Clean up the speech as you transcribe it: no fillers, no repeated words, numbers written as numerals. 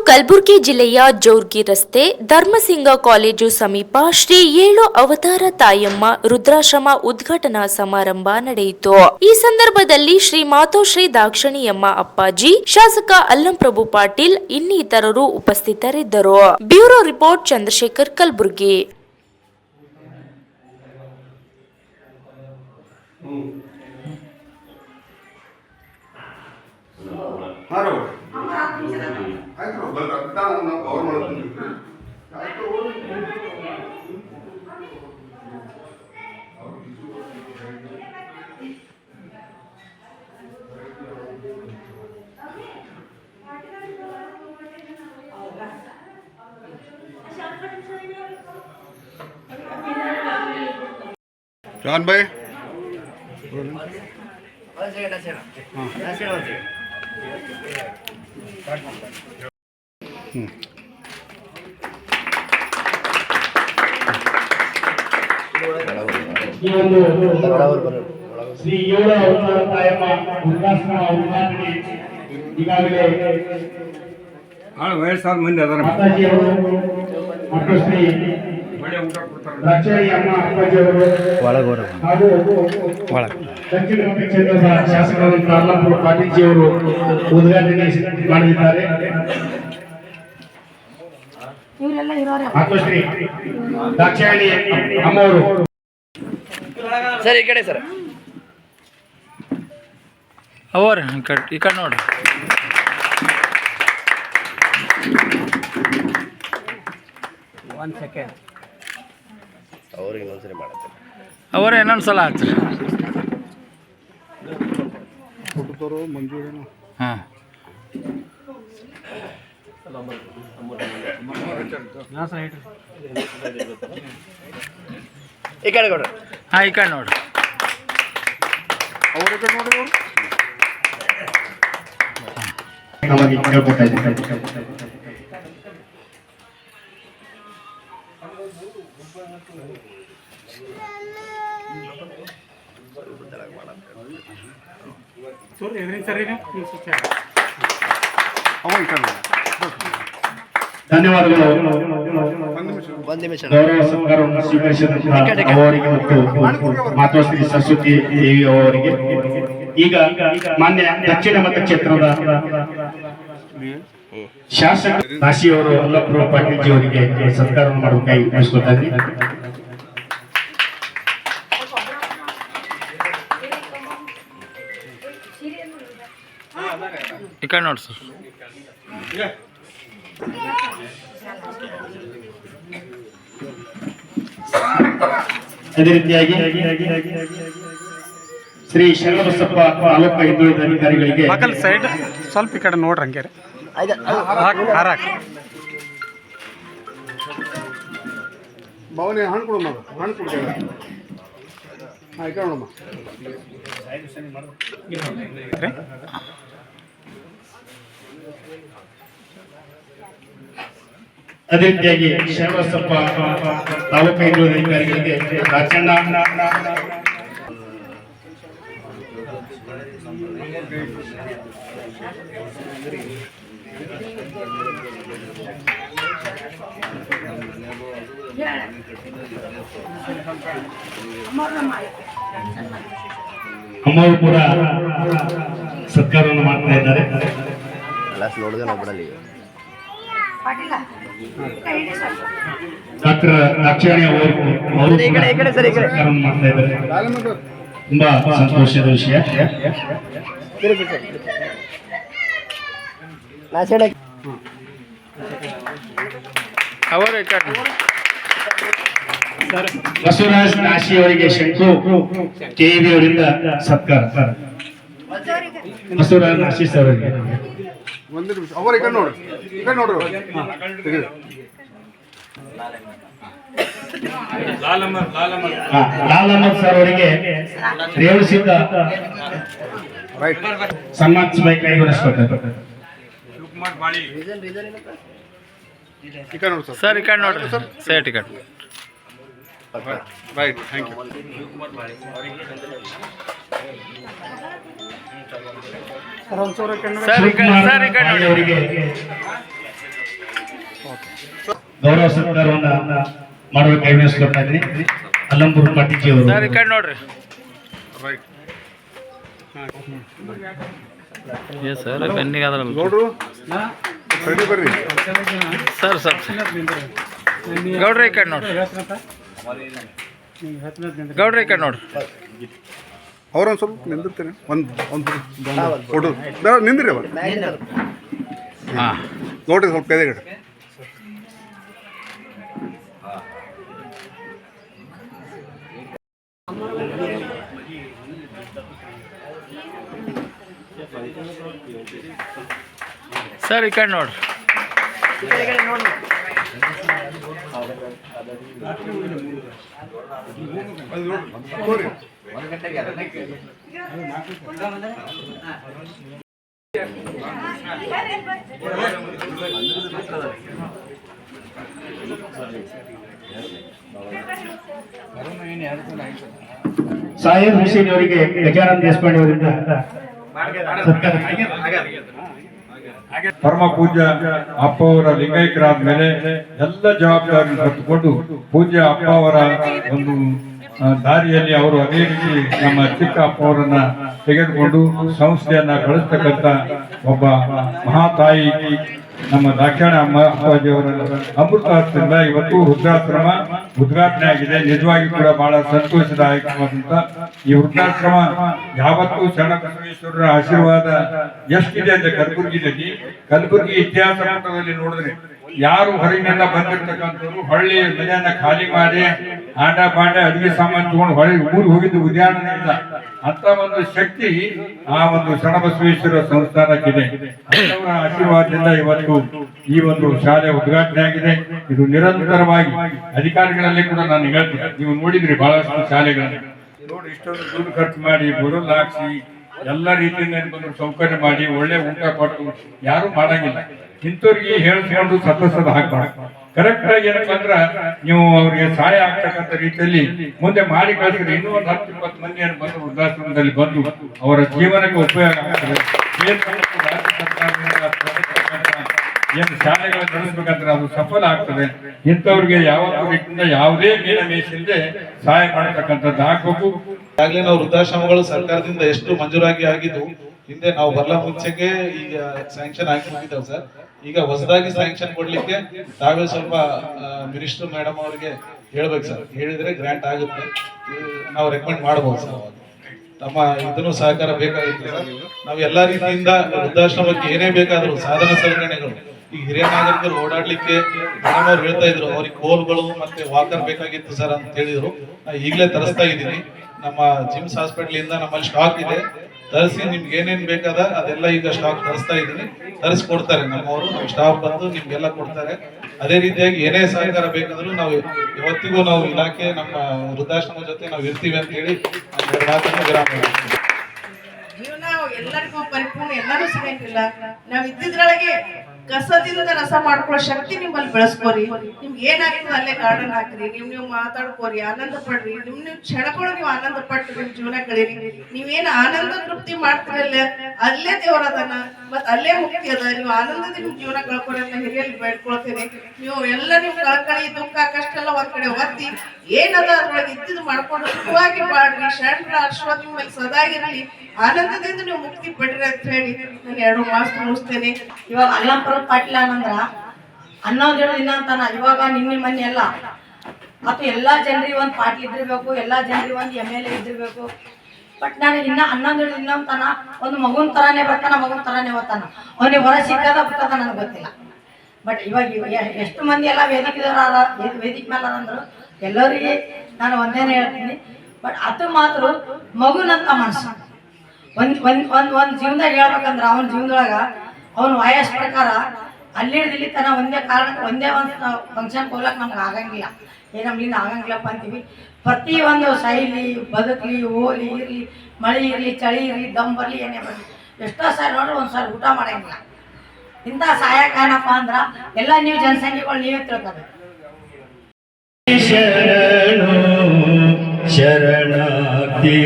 ಕಲಬುರಗಿ ಜಿಲ್ಲೆಯ ಜೋರ್ಗಿ ರಸ್ತೆ ಧರ್ಮಸಿಂಗ ಕಾಲೇಜು ಸಮೀಪ ಶ್ರೀ 7 ಅವತಾರ ತಾಯಮ್ಮ ರುದ್ರಾಶ್ರಮ ಉದ್ಘಾಟನಾ ಸಮಾರಂಭ ನಡೆಯಿತು. ಈ ಸಂದರ್ಭದಲ್ಲಿ ಶ್ರೀ ಮಾತೋಶ್ರೀ ದಾಕ್ಷಣಿಯಮ್ಮ ಅಪ್ಪಾಜಿ, ಶಾಸಕ ಅಲ್ಲಂಪ್ರಭು ಪಾಟೀಲ್ ಇನ್ನಿತರರು ಉಪಸ್ಥಿತರಿದ್ದರು. Bureau report Chandrashekhar, Kalaburagi. John भाई ಶ್ರೀ 7 ಅವತಾರ ತಾಯಮ್ಮ ವೃದ್ಧಾಶ್ರಮ ಉದ್ಘಾಟನೆ ಈಗಾಗಲೇ ವಯಸ್ಸಾದ ಮಂದಿ ಅದರ ಮಾತಾಜಿಯವರು ಮತ್ತು ಶ್ರೀ ದಾಕ್ಷಾಯಿಯಮ್ಮ ಅಪ್ಪಾಜಿಯವರು ಹಾಗೂ ದಕ್ಷಿಣ ಕನ್ನಡ ಕ್ಷೇತ್ರದ ಶಾಸಕರಾದ ಅಲ್ಲಂಪ್ರಭು ಪಾಟೀಲ್ಜಿಯವರು ಉದ್ಘಾಟನೆ ಮಾಡಲಿದ್ದಾರೆ. ಮತ್ತು ಶ್ರೀ ದಾಕ್ಷಾಯಿಣಿ ಅಮ್ಮವರು ಸರ್ ಈ ಕಡೆ ಸರ್ ಅವರ್ ಈ ಕಡೆ ನೋಡಿ ಅವ್ರಿಗೆ ಇನ್ನೊಂದ್ಸರಿ ಮಾಡತ್ತೆ ಅವರ ಇನ್ನೊಂದ್ಸಲ ಆಗ್ತದೆ. ಹಾಂ ಈ ಕಡೆ ಕೊಡ್ರಿ. ಹಾಂ ಈ ಕಡೆ ನೋಡ್ರಿ. ನಮಗೆ ಕೇಳ್ಕೊತಾ ಇದ್ದೀವಿ. ಧನ್ಯವಾದಗಳು. ಒಂದು ನಿಮಿಷ ಗೌರವ ಸತ್ಕಾರವನ್ನು ಸ್ವೀಕರಿಸಿದಂತಹ ಅವರಿಗೆ ಮತ್ತು ಮಾತೋಶ್ರೀ ಸರಸ್ವತಿ ದೇವಿ ಅವರಿಗೆ ಈಗ ಮಾನ್ಯ ದಕ್ಷಿಣ ಮತಕ್ಷೇತ್ರದ ಶಾಸಕ ಕಾಶಿಯವರು ಅಲ್ಲಂಪ್ರಭು ಪಾಟೀಲ್ಜಿ ಅವರಿಗೆ ಸತ್ಕಾರವನ್ನು ಮಾಡಬೇಕಾಗಿ ಬಯಸ್ಕೊತಾ ಇದ್ದೀನಿ. ಈ ಕಡೆ ನೋಡಿ ಸರ್. ಅದೇ ರೀತಿಯಾಗಿ ಶ್ರೀ ಶರಣಬಸಪ್ಪ ತಾಲೂಕು ಹಿಂದುಳಿದ ಅಧಿಕಾರಿಗಳಿಗೆ ಸೈಡ್ ಸ್ವಲ್ಪ ಈ ಕಡೆ ನೋಡ್ರಿ ಹಂಗೆ ಭವನಿ ಹಣ್ಣು ಕೊಡಮ್ಮ, ಹಣ್ಣು ಕೊಡ್ತೇವೆ. ಹಾಂ ಈ ಕಡೆ ನೋಡಮ್ಮ. ಅದೇ ರೀತಿಯಾಗಿ ಶರಣಬಸಪ್ಪ ತಾಲೂಕು ಹಿಂದುಳಿದ ಅಧಿಕಾರಿಗಳಿಗೆ ರಾಜಣ್ಣ ಅಮ್ಮವರು ಕೂಡ ಸತ್ಕಾರವನ್ನು ಮಾಡ್ತಾ ಇದ್ದಾರೆ. ಗ್ಲಾಸ್ ನೋಡಿದ್ರೆ ನಾವು ಬಿಡಲಿ. ಡಾಕ್ಟರ್ ದಾಕ್ಷಾಯಿಣಿ ಅವರು ಸತ್ಕಾರವನ್ನು ಮಾಡ್ತಾ ಇದ್ದಾರೆ. ತುಂಬಾ ಸಂತೋಷದ ವಿಷಯ. ಅವರು ಈ ಕಡೆ ಬಸವರಾಜ್ ನಾಶಿ ಅವರಿಗೆ ಶಂಕು ಕೆಇಬಿ ಅವರಿಂದ ಸತ್ಕಾರ. ಬಸವರಾಜ್ ನಾಶಿ ಸರ್ ಅವರಿಗೆ ಒಂದು ನಿಮಿಷ. ಅವರ ಈ ಕಡೆ ನೋಡ್ರಿ, ಈ ಕಡೆ ನೋಡ್ರಿ. ಲಾಲ್ ಅಹಮದ್ ಸರ್ ಅವರಿಗೆ ರೇವಣಸಿದ್ದ ಸನ್ಮಾನಿಸಬೇಕಾಗಿ ವಿನಂತಿಸುತ್ತೇವೆ. ಈ ಕಡೆ ನೋಡಿ ಸರ್. ಈ ಕಡೆ ನೋಡ್ರಿ ಸರ್. ಈ ಕಡೆ ರೈಟ್. Thank you. ಸರ್ ಈ ಕಡೆ ಅವರಿಗೆ ಗೌರವ ಸತ್ಕಾರವನ್ನ ಮಾಡಬೇಕಾಗಿ ವಿನಿಸ್ಕೊಳ್ತಾ ಇದ್ದೀನಿ. ಅಲ್ಲಂಬೂರು ಪಾಟೀಲ್ಜಿ ಅವರು. ಸರ್ ಈ ಕಡೆ ನೋಡ್ರಿ. ರೈಟ್. ಸರ್ ಬೆನ್ನಿಗೆ ಅದರಲ್ಲ ನೋಡ್ರು ಸರಿ ಬರ್ರಿ ಸರ್ ಸರ್ ಗೌಡ್ರ ಈ ಕಡೆ ನೋಡ್ರಿ. ಗೌಡ್ರ ಈ ಕಡೆ ನೋಡ್ರಿ. ಅವ್ರೊಂದು ಸ್ವಲ್ಪ ನಿಂದಿರ್ತೇನೆ. ಒಂದು ಫೋಟೋ ನಿಂದ್ರಿ ಅವ ಹಾಂ ನೋಡ್ರಿ ಸ್ವಲ್ಪ ಎದೆಗಡೆ. ಸರ್ ಈ ಕಡೆ ನೋಡ್ರಿ. ನೋಡ್ರಿ ಸಾಹೇಬ್ ಹುಸೇನ್ ಅವರಿಗೆ ಗಜಾನಂದ ದೇಶಪಾಂಡೆ ಅವರಿಂದ ಸತ್ಕಾರ. ಪರಮ ಪೂಜ್ಯ ಅಪ್ಪ ಅವರ ಲಿಂಗೈಕ್ಯರಾದ ಮೇಲೆ ಎಲ್ಲ ಜವಾಬ್ದಾರಿ ಹೊತ್ತುಕೊಂಡು ಪೂಜ್ಯ ಅಪ್ಪ ಅವರ ಒಂದು ದಾರಿಯಲ್ಲಿ ಅವರು ಅದೇ ರೀತಿ ನಮ್ಮ ಚಿಕ್ಕ ಅಪ್ಪ ಅವರನ್ನ ತೆಗೆದುಕೊಂಡು ಸಂಸ್ಥೆಯನ್ನ ಬೆಳೆಸ್ತಕ್ಕಂಥ ಒಬ್ಬ ಮಹಾತಾಯಿ ನಮ್ಮ ದಾಕ್ಷಾಣ ಅಮ್ಮ ಅಪ್ಪಾಜಿಯವರ ಅಮೃತಾಸ್ತ್ರದಿಂದ ಇವತ್ತು ವೃದ್ಧಾಶ್ರಮ ಉದ್ಘಾಟನೆ ಆಗಿದೆ. ನಿಜವಾಗಿ ಕೂಡ ಬಹಳ ಸಂತೋಷದಾಯಕವಾದಂತ ಈ ವೃದ್ಧಾಶ್ರಮ ಯಾವತ್ತೂ ಶರಣಬಸವೇಶ್ವರರ ಆಶೀರ್ವಾದ ಎಷ್ಟಿದೆ ಅಂದ್ರೆ ಕಲಬುರಗಿ ಇತಿಹಾಸ ಪುಟದಲ್ಲಿ ನೋಡಿದ್ರೆ ಯಾರು ಹೊರಗಿನೆಲ್ಲ ಬಂದಿರ್ತಕ್ಕಂಥವ್ರು ಹಳ್ಳಿ ಮನೆಯನ್ನ ಖಾಲಿ ಮಾಡಿ ಆಂಡ ಬಾಂಡ ಅಡಿಗೆ ಸಾಮಾನು ತಗೊಂಡು ಹೊಳೆ ಊರು ಹೋಗಿದ್ದು ಉದ್ಯಾನವನ ಇಲ್ಲ. ಅಂತ ಒಂದು ಶಕ್ತಿ ಆ ಒಂದು ಶರಣಬಸವೇಶ್ವರ ಸಂಸ್ಥಾನಕ್ಕಿದೆ. ಅವರ ಆಶೀರ್ವಾದದಿಂದ ಇವತ್ತು ಈ ಒಂದು ಶಾಲೆ ಉದ್ಘಾಟನೆ ಆಗಿದೆ. ಇದು ನಿರಂತರವಾಗಿ ಅಧಿಕಾರಿಗಳಲ್ಲಿ ಕೂಡ ನಾನು ಹೇಳ್ತೀನಿ, ನೀವು ನೋಡಿದ್ರಿ ಬಹಳಷ್ಟು ಶಾಲೆಗಳಲ್ಲಿ ನೋಡಿ ಇಷ್ಟೊಂದು ದುಡ್ಡು ಖರ್ಚು ಮಾಡಿ ಬರೋಲ್ ಹಾಕ್ಸಿ ಎಲ್ಲ ರೀತಿಯಿಂದ ಬಂದು ಸೌಕರ್ಯ ಮಾಡಿ ಒಳ್ಳೆ ಊಟ ಕೊಟ್ಟು ಯಾರು ಮಾಡಂಗಿಲ್ಲ. ಇಂಥವ್ರಿಗೆ ಹೇಳಿಸ್ಕೊಂಡು ಸತಸದ ಹಾಕ್ಬಾರ್ದು. ಕರೆಕ್ಟ್ ಆಗಿ ಏನಪ್ಪ ಅಂದ್ರ ನೀವು ಅವ್ರಿಗೆ ಸಹಾಯ ಆಗ್ತಕ್ಕಂಥ ರೀತಿಯಲ್ಲಿ ಮುಂದೆ ಮಾಡಿ ಕಳಿಸಿದ್ರೆ ಇನ್ನೂ ಒಂದು 10-20 ಮಂದಿ ಏನು ಬಂದು ವೃದ್ಧಾಶ್ರಮದಲ್ಲಿ ಬಂದು ಅವರ ಜೀವನಕ್ಕೆ ಉಪಯೋಗ ಆಗ್ತದೆ. ಏನು ಶಾಲೆಗಳು ನಡೆಸಬೇಕಂದ್ರೆ ಅದು ಸಫಲ ಆಗ್ತದೆ. ಇಂಥವ್ರಿಗೆ ಯಾವತ್ತೂ ರೀತಿಯಿಂದ ಯಾವುದೇ ಮೇಲಮೇಷಿಲ್ಲದೆ ಸಹಾಯ ಮಾಡತಕ್ಕಂಥದ್ದು ಆಗ್ಬೇಕು. ಈಗಾಗಲೇ ನಾವು ವೃದ್ಧಾಶ್ರಮಗಳು ಸರ್ಕಾರದಿಂದ ಎಷ್ಟು ಮಂಜೂರಾಗಿ ಆಗಿದ್ದು ಹಿಂದೆ ನಾವು ಬರಲ ಮುಂಚೆಗೆ ಈಗ ಸ್ಯಾಂಕ್ಷನ್ ಆಗಿ ಹೋಗಿದ್ದಾವೆ ಸರ್. ಈಗ ಹೊಸದಾಗಿ ಸ್ಯಾಂಕ್ಷನ್ ಕೊಡ್ಲಿಕ್ಕೆ ತಾವೇ ಸ್ವಲ್ಪ ಮಿನಿಸ್ಟರ್ ಮೇಡಮ್ ಅವರಿಗೆ ಹೇಳ್ಬೇಕು ಸರ್. ಹೇಳಿದ್ರೆ ಗ್ರಾಂಟ್ ಆಗುತ್ತೆ, ನಾವು ರೆಕಮೆಂಡ್ ಮಾಡಬಹುದು ಸರ್. ತಮ್ಮ ಇದನ್ನು ಸಹಕಾರ ಬೇಕಾಗಿತ್ತು ಸರ್. ನಾವು ಎಲ್ಲಾ ರೀತಿಯಿಂದ ವೃದ್ಧಾಶ್ರಮಕ್ಕೆ ಏನೇ ಬೇಕಾದ್ರು ಸಾಧನ ಸಲಕರಣೆಗಳು, ಈಗ ಹಿರಿಯ ನಾಗರಿಕರು ಓಡಾಡ್ಲಿಕ್ಕೆ ಮೇಡಮ್ ಅವ್ರು ಹೇಳ್ತಾ ಇದ್ರು ಅವ್ರಿಗೆ ಕೋಲ್ಗಳು ಮತ್ತೆ ವಾಕರ್ ಬೇಕಾಗಿತ್ತು ಸರ್ ಅಂತ ಹೇಳಿದ್ರು. ಈಗಲೇ ತರಿಸ್ತಾ ಇದ್ದೀನಿ. ನಮ್ಮ ಜಿಮ್ಸ್ ಹಾಸ್ಪಿಟಲ್ ಇಂದ ನಮ್ಮಲ್ಲಿ ಸ್ಟಾಕ್ ಇದೆ, ತರಿಸಿ ನಿಮ್ಗೆ ಏನೇನ್ ಬೇಕಾದ ಅದೆಲ್ಲ ಈಗ ಸ್ಟಾಕ್ ತರಿಸ್ತಾ ಇದ್ದೀನಿ. ತರಿಸ್ಕೊಡ್ತಾರೆ ನಮ್ಮವರು, ನಮ್ಮ ಸ್ಟಾಫ್ ಬಂದು ನಿಮ್ಗೆಲ್ಲ ಕೊಡ್ತಾರೆ. ಅದೇ ರೀತಿಯಾಗಿ ಏನೇ ಸಹಕಾರ ಬೇಕಾದ್ರೂ ನಾವು ಇವತ್ತಿಗೂ ನಾವು ಇಲಾಖೆ ನಮ್ಮ ವೃದ್ಧಾಶ್ರಮ ಜೊತೆ ನಾವು ಇರ್ತೀವಿ ಅಂತ ಹೇಳಿ ಮಾತನ್ನು ವಿರಾಮ ಮಾಡ್ತೀವಿ. ಜೀವನ ಎಲ್ಲರಿಗೂ ಪರಿಪೂರ್ಣ ಎಲ್ಲರೂ ಸಿಗಂಗಿಲ್ಲ. ನಾವ್ ಇದ್ದಿದ್ರೊಳಗೆ ಕಸದಿಂದ ರಸ ಮಾಡ್ಕೊಳ್ಳೋ ಶಕ್ತಿ ನಿಮ್ಮಲ್ಲಿ ಬೆಳೆಸ್ಕೋರಿ. ನಿಮ್ಗೆ ಏನಾಗ್ತದೆ ಅಲ್ಲೇ ಗಾರ್ಡನ್ ಹಾಕ್ರಿ, ನೀವು ಮಾತಾಡ್ಕೋರಿ, ಆನಂದ ಪಡ್ರಿ. ನೀವು ಕ್ಷಣಗಳು ನೀವು ಆನಂದ ಪಟ್ಟು ನಿಮ್ ಜೀವನ ಕಳೀರಿ. ನೀವೇನ್ ಆನಂದ ತೃಪ್ತಿ ಮಾಡ್ತಿರಲ್ಲ ಅಲ್ಲೇ ದೇವರದನ ಮತ್ ಅಲ್ಲೇ ಮುಕ್ತಿ ಅದ. ನೀವು ಆನಂದದ ನಿಮ್ ಜೀವನ ಕಳ್ಕೊರಿ ಅಂತ ಹಿರಿಯಲ್ಲಿ ಬೇಡ್ಕೊಳ್ತೇನೆ. ನೀವು ಎಲ್ಲ ನಿಮ್ ಕಳಕಳಿ ದುಃಖ ಕಷ್ಟ ಎಲ್ಲ ಒಂದ್ ಕಡೆ ಒತ್ತಿ ಏನದ ಅದ್ರೊಳಗೆ ಇದ್ದಿದ್ದು ಮಾಡ್ಕೊಂಡು ಸುಖವಾಗಿ ಬಾಳ್ರಿ. ಶರಣರ ಆಶೀರ್ವಾದ ನಿಮ್ಮಲ್ಲಿ ಸದಾಗಿರ್ಲಿ. ಆನಂದದಿಂದ ನೀವು ಮುಕ್ತಿ ಪಡ್ರಿ ಅಂತ ಹೇಳಿ ನಾನು 2 ಮಾಸ ಮುಗಿಸ್ತೇನೆ. ಇವಾಗ ಅಲ್ಲಂಪುರ ಪಾಟೀಲ ಅನ್ನಂದ್ರ ಅನ್ನೋದು ಹೇಳೋದಿಲ್ಲ ಅಂತಾನ. ಇವಾಗ ನಿನ್ನೆ ಮೊನ್ನೆ ಎಲ್ಲ ಮತ್ತು ಎಲ್ಲಾ ಜನರಿಗೆ ಒಂದು ಪಾಟ್ಲಿ ಇದ್ದಿರ್ಬೇಕು, ಎಲ್ಲಾ ಜನರಿಗೆ ಒಂದು MLA ಇದ್ದಿರ್ಬೇಕು. ಬಟ್ ನನಗೆ ಇನ್ನ ಅನ್ನೋದು ಇನ್ನೊಂತಾನ ಒಂದು ಮಗುನ್ ತರಾನೇ ಬರ್ತಾನ, ಮಗುನ್ ತರಾನೇ ಓದ್ತಾನ. ಅವನಿಗೆ ಹೊರ ಸಿಕ್ಕದ ಬಿಟ್ಟದ ನನಗೆ ಗೊತ್ತಿಲ್ಲ. ಬಟ್ ಇವಾಗ ಎಷ್ಟು ಮಂದಿ ಎಲ್ಲ ವೇದಿಕೆ ಮೇಲೆ ಅಂದ್ರು ಎಲ್ಲರಿಗೆ ನಾನು ಒಂದೇನೆ ಹೇಳ್ತೀನಿ. ಬಟ್ ಅದು ಮಾತ್ರ ಮಗುನಂತ ಮನಸ್ಸು ಒಂದ್ ಜೀವನದಾಗ ಹೇಳ್ಬೇಕಂದ್ರ ಅವನ ಜೀವನದೊಳಗ ಅವನ ವಯಸ್ಸು ಪ್ರಕಾರ ಅಲ್ಲಿ ಇಲ್ಲಿ ತನ ಒಂದೇ ಒಂದು ಫಂಕ್ಷನ್ ಹೋಗ್ಲಕ್ ನಮ್ಗೆ ಆಗಂಗಿಲ್ಲ. ನಮ್ಗಿಂದ ಆಗಂಗಿಲ್ಲಪ್ಪ ಅಂತೀವಿ. ಪ್ರತಿ ಒಂದು ಶೈಲಿ ಬದುಕಲಿ, ಹೋಲಿ ಇರಲಿ, ಮಳೆ ಇರಲಿ, ಚಳಿ ಇರಲಿ, ದಮ್ ಬರಲಿ, ಏನೇ ಬರಲಿ, ಎಷ್ಟೋ ಸಾರಿ ನೋಡ್ರಿ ಒಂದ್ಸಾರಿ ಊಟ ಮಾಡಂಗಿಲ್ಲ. ಇಂಥ ಸಹಾಯಕ ಏನಪ್ಪ ಅಂದ್ರ ಎಲ್ಲ ನೀವು ಜನಸಂಖ್ಯೆಗಳು ನೀವೇ ತಿಳ್ಕೋಬೇಕು. ಶರಣು ಶರಣಾರ್ಥಿ